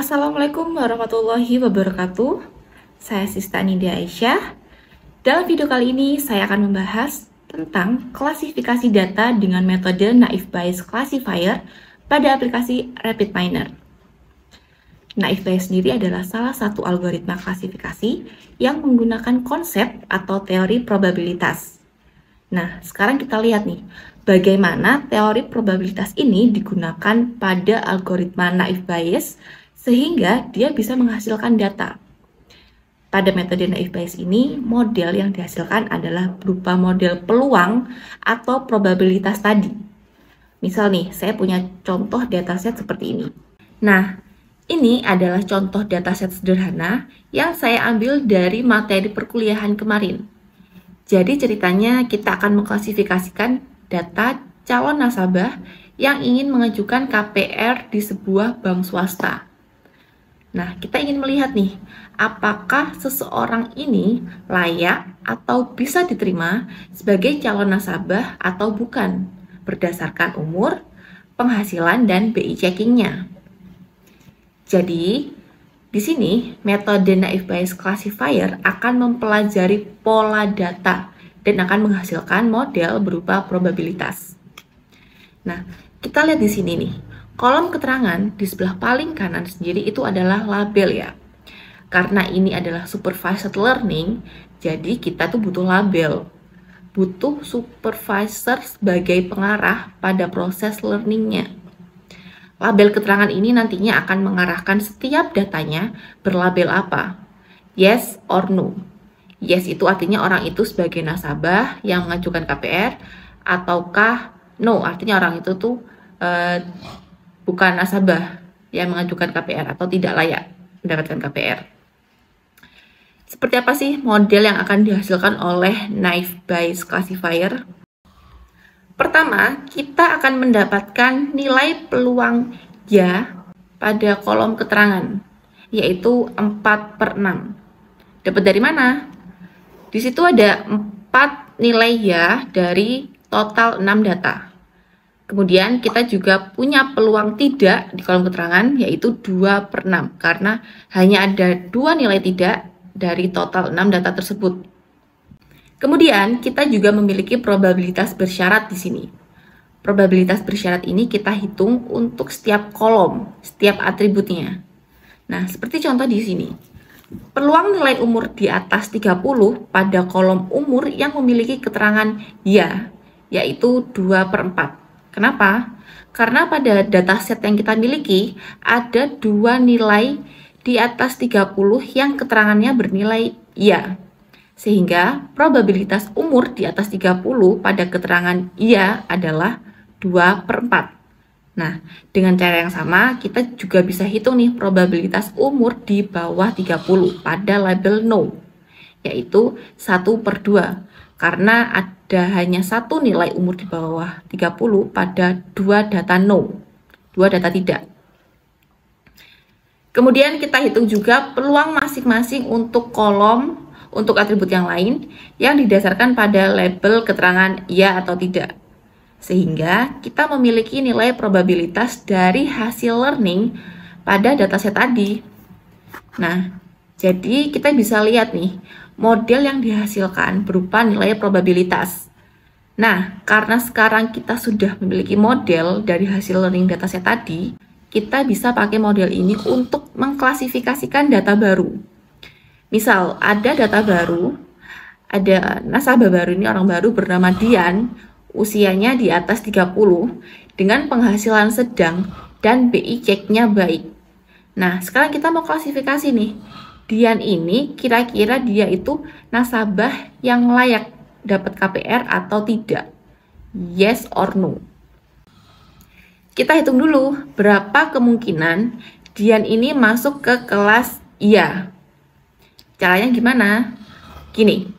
Assalamualaikum warahmatullahi wabarakatuh. Saya Sista Nidia Aisyah. Dalam video kali ini saya akan membahas tentang klasifikasi data dengan metode Naive Bayes Classifier pada aplikasi RapidMiner. Naive Bayes sendiri adalah salah satu algoritma klasifikasi yang menggunakan konsep atau teori probabilitas. Nah, sekarang kita lihat nih, bagaimana teori probabilitas ini digunakan pada algoritma Naive Bayes sehingga dia bisa menghasilkan data. Pada metode Naive Bayes ini, model yang dihasilkan adalah berupa model peluang atau probabilitas tadi. Misal nih, saya punya contoh dataset seperti ini. Nah, ini adalah contoh dataset sederhana yang saya ambil dari materi perkuliahan kemarin. Jadi ceritanya kita akan mengklasifikasikan data calon nasabah yang ingin mengajukan KPR di sebuah bank swasta. Nah, kita ingin melihat nih, apakah seseorang ini layak atau bisa diterima sebagai calon nasabah atau bukan, berdasarkan umur, penghasilan, dan BI checkingnya. Jadi, di sini metode Naive Bayes Classifier akan mempelajari pola data dan akan menghasilkan model berupa probabilitas. Nah, kita lihat di sini nih. Kolom keterangan di sebelah paling kanan sendiri itu adalah label ya. Karena ini adalah supervised learning, jadi kita tuh butuh label. Butuh supervisor sebagai pengarah pada proses learningnya. Label keterangan ini nantinya akan mengarahkan setiap datanya berlabel apa? Yes or no. Yes itu artinya orang itu sebagai nasabah yang mengajukan KPR, ataukah no artinya orang itu tuh bukan nasabah yang mengajukan KPR atau tidak layak mendapatkan KPR. Seperti apa sih model yang akan dihasilkan oleh Naive Bayes Classifier? Pertama, kita akan mendapatkan nilai peluang ya pada kolom keterangan, yaitu 4/6. Dapat dari mana? Di situ ada 4 nilai ya dari total 6 data. Kemudian kita juga punya peluang tidak di kolom keterangan, yaitu 2/6, karena hanya ada 2 nilai tidak dari total 6 data tersebut. Kemudian kita juga memiliki probabilitas bersyarat di sini. Probabilitas bersyarat ini kita hitung untuk setiap kolom, setiap atributnya. Nah, seperti contoh di sini. Peluang nilai umur di atas 30 pada kolom umur yang memiliki keterangan ya, yaitu 2/4. Kenapa? Karena pada dataset yang kita miliki ada 2 nilai di atas 30 yang keterangannya bernilai ya. Sehingga probabilitas umur di atas 30 pada keterangan iya adalah 2/4. Nah, dengan cara yang sama kita juga bisa hitung nih probabilitas umur di bawah 30 pada label no, yaitu 1/2. Karena ada hanya 1 nilai umur di bawah 30 pada 2 data no, 2 data tidak. Kemudian kita hitung juga peluang masing-masing untuk kolom, untuk atribut yang lain yang didasarkan pada label keterangan ya atau tidak. Sehingga kita memiliki nilai probabilitas dari hasil learning pada dataset tadi. Nah, jadi kita bisa lihat nih, model yang dihasilkan berupa nilai probabilitas. Nah, karena sekarang kita sudah memiliki model dari hasil learning dataset tadi, kita bisa pakai model ini untuk mengklasifikasikan data baru. Misal, ada data baru, ada nasabah baru, ini orang baru bernama Dian, usianya di atas 30, dengan penghasilan sedang dan BI check-nya baik. Nah, sekarang kita mau klasifikasi nih, Dian ini kira-kira dia itu nasabah yang layak dapat KPR atau tidak? Yes or no? Kita hitung dulu berapa kemungkinan Dian ini masuk ke kelas iya. Caranya gimana? Gini,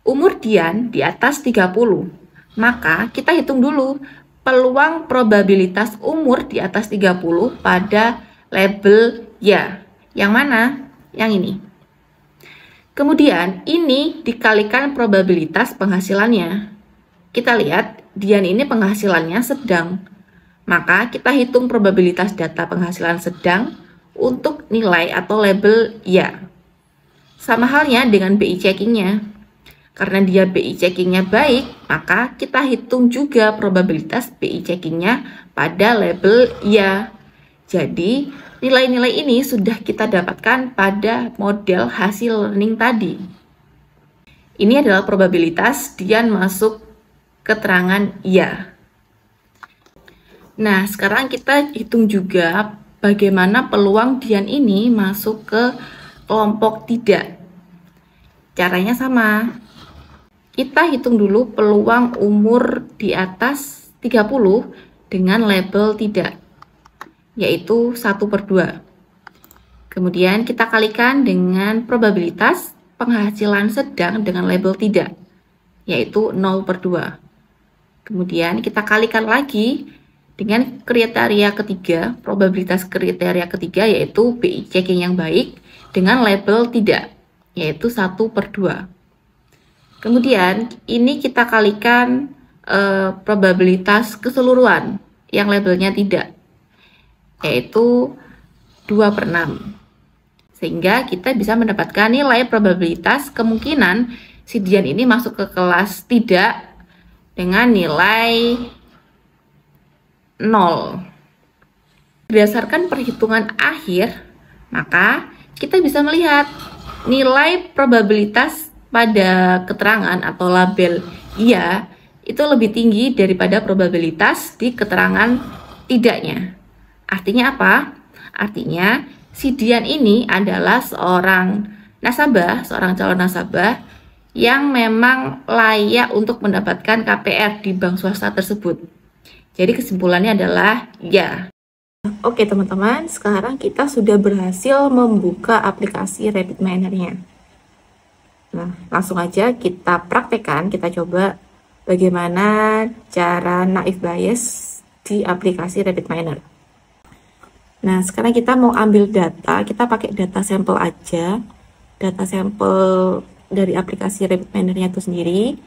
umur Dian di atas 30, maka kita hitung dulu peluang probabilitas umur di atas 30 pada label ya. Yang mana? Yang ini. Kemudian ini dikalikan probabilitas penghasilannya. Kita lihat Dian ini penghasilannya sedang. Maka kita hitung probabilitas data penghasilan sedang untuk nilai atau label ya. Sama halnya dengan BI checkingnya. Karena dia BI checkingnya baik, maka kita hitung juga probabilitas BI checkingnya pada label ya. Jadi, nilai-nilai ini sudah kita dapatkan pada model hasil learning tadi. Ini adalah probabilitas Dian masuk keterangan ya. Nah, sekarang kita hitung juga bagaimana peluang Dian ini masuk ke kelompok tidak. Caranya sama. Kita hitung dulu peluang umur di atas 30 dengan label tidak, yaitu 1/2. Kemudian kita kalikan dengan probabilitas penghasilan sedang dengan label tidak, yaitu 0/2. Kemudian kita kalikan lagi dengan kriteria ketiga, probabilitas kriteria ketiga yaitu BI checking yang baik dengan label tidak, yaitu 1/2. Kemudian ini kita kalikan probabilitas keseluruhan yang labelnya tidak, yaitu 2/6. Sehingga kita bisa mendapatkan nilai probabilitas kemungkinan si Dian ini masuk ke kelas tidak dengan nilai 0. Berdasarkan perhitungan akhir, maka kita bisa melihat nilai probabilitas pada keterangan atau label iya itu lebih tinggi daripada probabilitas di keterangan tidaknya. Artinya apa? Artinya si Dian ini adalah seorang nasabah, seorang calon nasabah yang memang layak untuk mendapatkan KPR di bank swasta tersebut. Jadi kesimpulannya adalah ya. Oke teman-teman, sekarang kita sudah berhasil membuka aplikasi RapidMiner-nya. Nah, langsung aja kita praktekkan, kita coba bagaimana cara naif Bayes di aplikasi RapidMiner. Nah, sekarang kita mau ambil data, kita pakai data sampel aja. Data sampel dari aplikasi RapidMiner-nya itu sendiri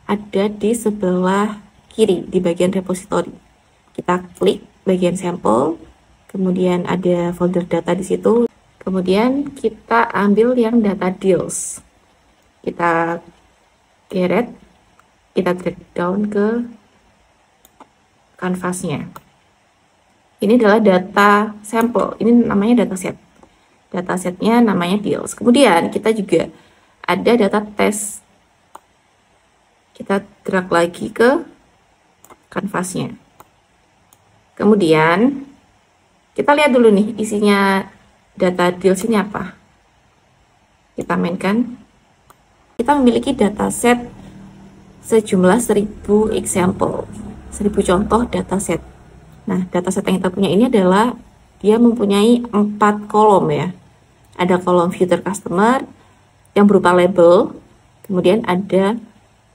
ada di sebelah kiri di bagian repository. Kita klik bagian sampel, kemudian ada folder data di situ. Kemudian kita ambil yang data deals. Kita geret, kita drag down ke kanvasnya. Ini adalah data sampel, ini namanya dataset. Datasetnya namanya deals. Kemudian kita juga ada data test. Kita drag lagi ke kanvasnya. Kemudian kita lihat dulu nih isinya data deals ini apa. Kita mainkan. Kita memiliki dataset sejumlah 1000 example, 1000 contoh dataset. Nah, dataset yang kita punya ini adalah dia mempunyai 4 kolom ya. Ada kolom future customer yang berupa label, kemudian ada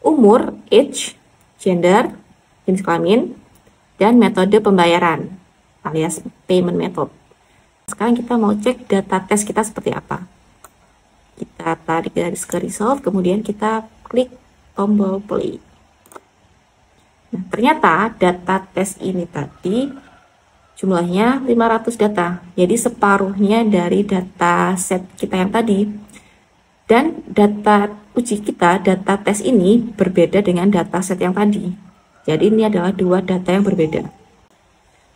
umur, age, gender, jenis kelamin, dan metode pembayaran alias payment method. Sekarang kita mau cek data tes kita seperti apa. Kita tarik garis ke result, kemudian kita klik tombol play. Nah, ternyata data tes ini tadi jumlahnya 500 data. Jadi separuhnya dari data set kita yang tadi. Dan data uji kita, data tes ini berbeda dengan data set yang tadi. Jadi ini adalah dua data yang berbeda.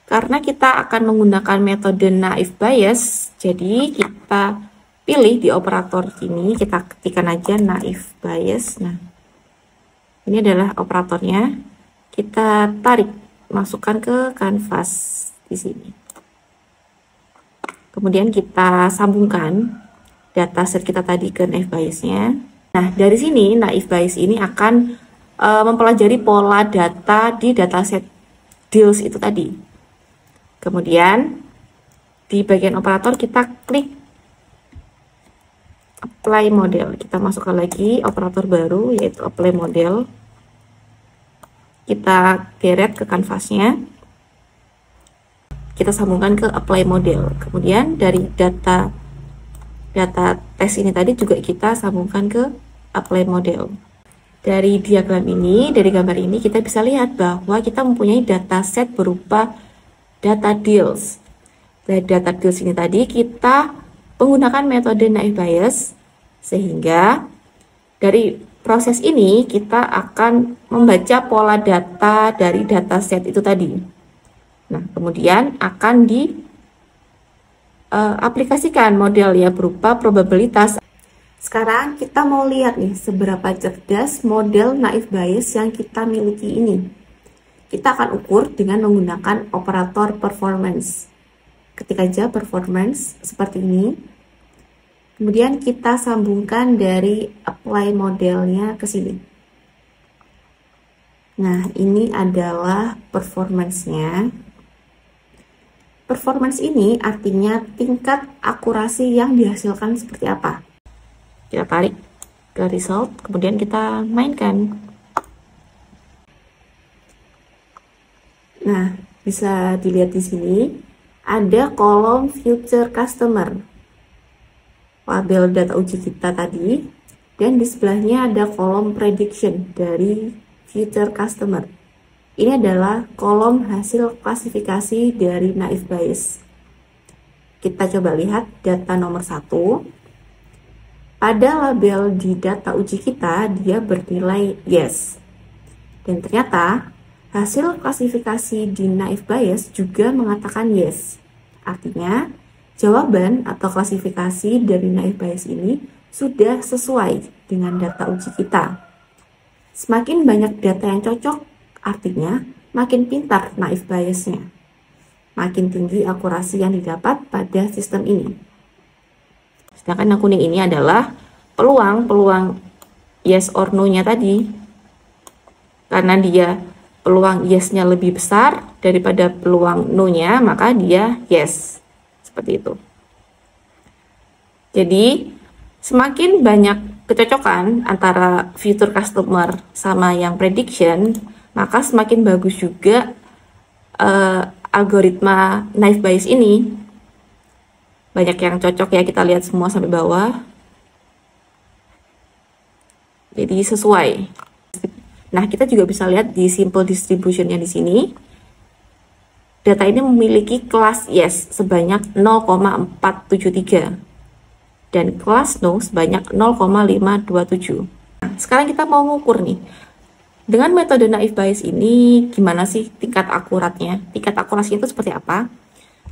Karena kita akan menggunakan metode naif Bayes, jadi kita pilih di operator ini, kita ketikkan aja naif Bayes. Nah, ini adalah operatornya. Kita tarik, masukkan ke kanvas di sini. Kemudian kita sambungkan dataset kita tadi ke naif Bayes-nya. Nah, dari sini naif Bayes ini akan mempelajari pola data di dataset deals itu tadi. Kemudian di bagian operator kita klik apply model. Kita masukkan lagi operator baru yaitu apply model. Kita geret ke kanvasnya. Kita sambungkan ke apply model. Kemudian dari data tes ini tadi juga kita sambungkan ke apply model. Dari diagram ini, dari gambar ini kita bisa lihat bahwa kita mempunyai dataset berupa data deals. dari data deals ini tadi, kita menggunakan metode naive Bayes, sehingga dari proses ini kita akan membaca pola data dari dataset itu tadi. Nah, kemudian akan aplikasikan model ya berupa probabilitas. Sekarang kita mau lihat nih seberapa cerdas model naive Bayes yang kita miliki ini. Kita akan ukur dengan menggunakan operator performance. Ketik aja performance seperti ini. Kemudian kita sambungkan dari apply modelnya ke sini. Nah, ini adalah performance-nya. Performance ini artinya tingkat akurasi yang dihasilkan seperti apa. Kita tarik ke result, kemudian kita mainkan. Nah, bisa dilihat di sini ada kolom future customer, label data uji kita tadi, dan di sebelahnya ada kolom prediction dari future customer. Ini adalah kolom hasil klasifikasi dari naive Bayes. Kita coba lihat data nomor 1. Pada label di data uji kita, dia bernilai yes. Dan ternyata, hasil klasifikasi di naive Bayes juga mengatakan yes. Artinya, jawaban atau klasifikasi dari naive Bayes ini sudah sesuai dengan data uji kita. Semakin banyak data yang cocok, artinya makin pintar naive Bayes-nya. Makin tinggi akurasi yang didapat pada sistem ini. Sedangkan yang kuning ini adalah peluang yes or no-nya tadi. Karena dia peluang yes-nya lebih besar daripada peluang no-nya, maka dia yes. Seperti itu. Jadi, semakin banyak kecocokan antara future customer sama yang prediction, maka semakin bagus juga algoritma naive Bayes ini. Banyak yang cocok ya, kita lihat semua sampai bawah. Jadi sesuai. Nah, kita juga bisa lihat di simple distribution-nya di sini. Data ini memiliki kelas yes sebanyak 0,473 dan kelas no sebanyak 0,527. Nah, sekarang kita mau ngukur nih. Dengan metode naive Bayes ini gimana sih tingkat akuratnya? Tingkat akurasinya itu seperti apa?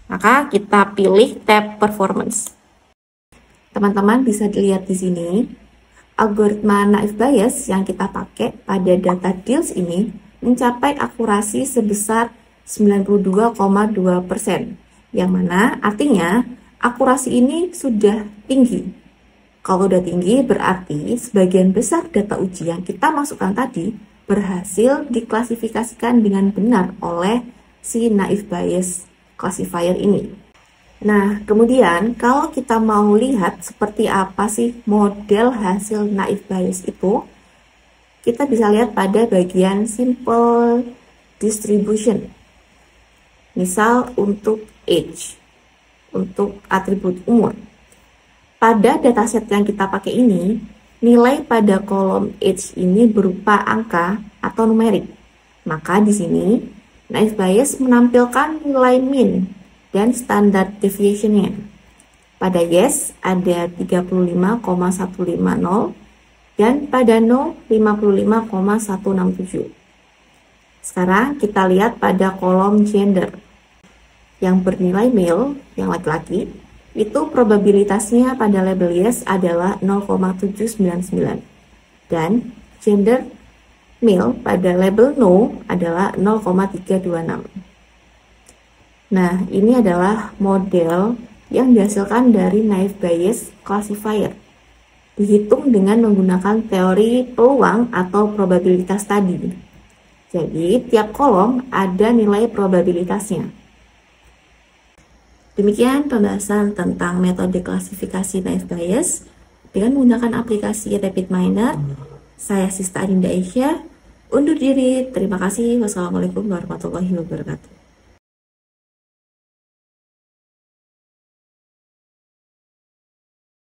Maka kita pilih tab performance. Teman-teman bisa dilihat di sini, algoritma naive Bayes yang kita pakai pada data deals ini mencapai akurasi sebesar 92,2%, yang mana artinya akurasi ini sudah tinggi. Kalau sudah tinggi berarti sebagian besar data uji yang kita masukkan tadi berhasil diklasifikasikan dengan benar oleh si naive Bayes classifier ini. Nah, kemudian kalau kita mau lihat seperti apa sih model hasil naive Bayes itu, kita bisa lihat pada bagian simple distribution. Misal untuk age, untuk atribut umur. Pada dataset yang kita pakai ini, nilai pada kolom age ini berupa angka atau numerik. Maka di sini naive Bayes menampilkan nilai min dan standard deviation-nya. Pada yes ada 35,150 dan pada no 55,167. Sekarang kita lihat pada kolom gender. Yang bernilai male, yang laki-laki, itu probabilitasnya pada label yes adalah 0,799 dan gender male pada label no adalah 0,326. Nah, ini adalah model yang dihasilkan dari naive Bayes classifier. Dihitung dengan menggunakan teori peluang atau probabilitas tadi. Jadi, tiap kolom ada nilai probabilitasnya. Demikian pembahasan tentang metode klasifikasi naive Bayes dengan menggunakan aplikasi RapidMiner. Saya Sista Adinda Aisyah. Undur diri. Terima kasih. Wassalamualaikum warahmatullahi wabarakatuh.